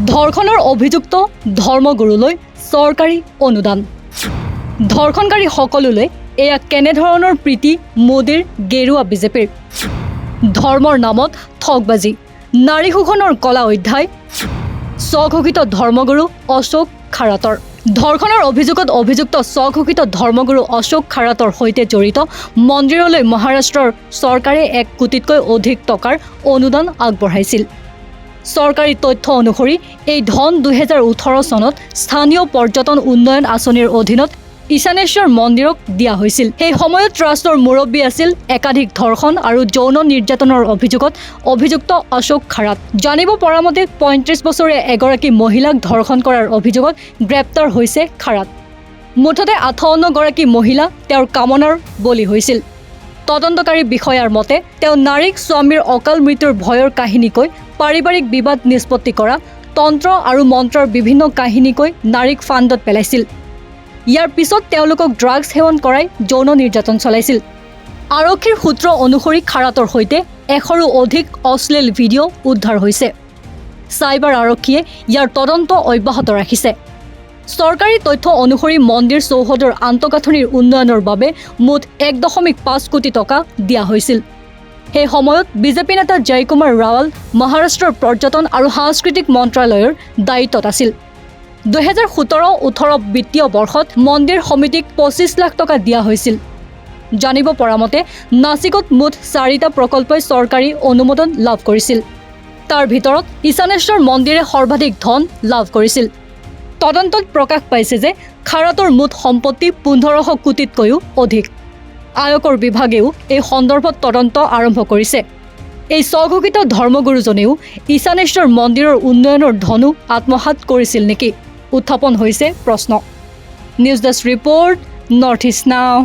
ধৰ্ষণৰ অভিযুক্ত ধৰ্মগুৰুলৈ চৰকাৰী অনুদান। ধৰ্ষণকাৰী সকলোলৈ এয়া কেনেধৰণৰ প্ৰীতি মোদীৰ গেৰুৱা বিজেপিৰ। ধৰ্মৰ নামত ঠগবাজি, নাৰী শোষণৰ কলা অধ্যায়, স্বঘোষিত ধৰ্মগুৰু অশোক খাৰাটৰ। ধৰ্ষণৰ অভিযোগত অভিযুক্ত স্বঘোষিত ধৰ্মগুৰু অশোক খাৰাটৰ সৈতে জড়িত মন্দিৰলৈ মহাৰাষ্ট্ৰৰ চৰকাৰে 1 কোটিতকৈ অধিক টকাৰ অনুদান আগবঢ়াইছিল। চৰকাৰী তথ্য অনুসৰি এই ধন 2018 চনত স্থানীয় পৰ্যটন উন্নয়ন আঁচনিৰ অধীনত ঈশানেশ্বৰ মন্দিৰক দিয়া হৈছিল। সেই সময়ত ট্ৰাষ্টৰ মুৰব্বী আছিল একাধিক ধৰ্ষণ আৰু যৌন নিৰ্যাতনৰ অভিযোগত অভিযুক্ত অশোক খাৰাট। জানিব পৰা মতে 35 বছৰীয়া এগৰাকী মহিলাক ধৰ্ষণ কৰাৰ অভিযোগত গ্ৰেপ্তাৰ হৈছে খাৰাট। মুঠতে 58 গৰাকী মহিলা তেওঁৰ কামনাৰ বলি হৈছিল। তদন্তকাৰী বিষয়াৰ মতে তেওঁ নাৰীক স্বামীৰ অকাল মৃত্যুৰ ভয়ৰ কাহিনীকৈ পাৰিবাৰিক বিবাদ নিষ্পত্তি কৰা, তন্ত্ৰ আৰু মন্ত্ৰৰ বিভিন্ন কাহিনীকৈ নাৰীক ফান্দত পেলাইছিল। ইয়াৰ পিছত তেওঁলোকক ড্ৰাগছ সেৱন কৰাই যৌন নিৰ্যাতন চলাইছিল। আৰক্ষীৰ সূত্ৰ অনুসৰি খাৰাটৰ সৈতে 100ৰো অধিক অশ্লীল ভিডিঅ' উদ্ধাৰ হৈছে। চাইবাৰ আৰক্ষীয়ে ইয়াৰ তদন্ত অব্যাহত ৰাখিছে। চৰকাৰী তথ্য অনুসৰি মন্দিৰ চৌহদৰ আন্তঃগাঁথনিৰ উন্নয়নৰ বাবে মুঠ 1.5 কোটি টকা দিয়া হৈছিল। সেই সময়ত বিজেপি নেতা জয়কুমাৰ ৰাৱাল মহাৰাষ্ট্ৰৰ পৰ্যটন আৰু সাংস্কৃতিক মন্ত্ৰালয়ৰ দায়িত্বত আছিল। 2017-18 বিত্তীয় বৰ্ষত মন্দিৰ সমিতিক 25 লাখ টকা দিয়া হৈছিল। জানিব পৰা মতে নাছিকত মুঠ 4টা প্ৰকল্পই চৰকাৰী অনুমোদন লাভ কৰিছিল। তাৰ ভিতৰত ঈশানেশ্বৰ মন্দিৰে সৰ্বাধিক ধন লাভ কৰিছিল। তদন্তত প্ৰকাশ পাইছে যে খাৰাটৰ মুঠ সম্পত্তি 1500 কোটিতকৈও অধিক। আয়কৰ বিভাগেও এই সন্দৰ্ভত তদন্ত আৰম্ভ কৰিছে। এই স্বঘোষিত ধৰ্মগুৰুজনেও ঈশানেশ্বৰ মন্দিৰৰ উন্নয়নৰ ধনো আত্মসাৎ কৰিছিল নেকি? উত্থাপন হৈছে প্ৰশ্ন। News desk report, north east নাও।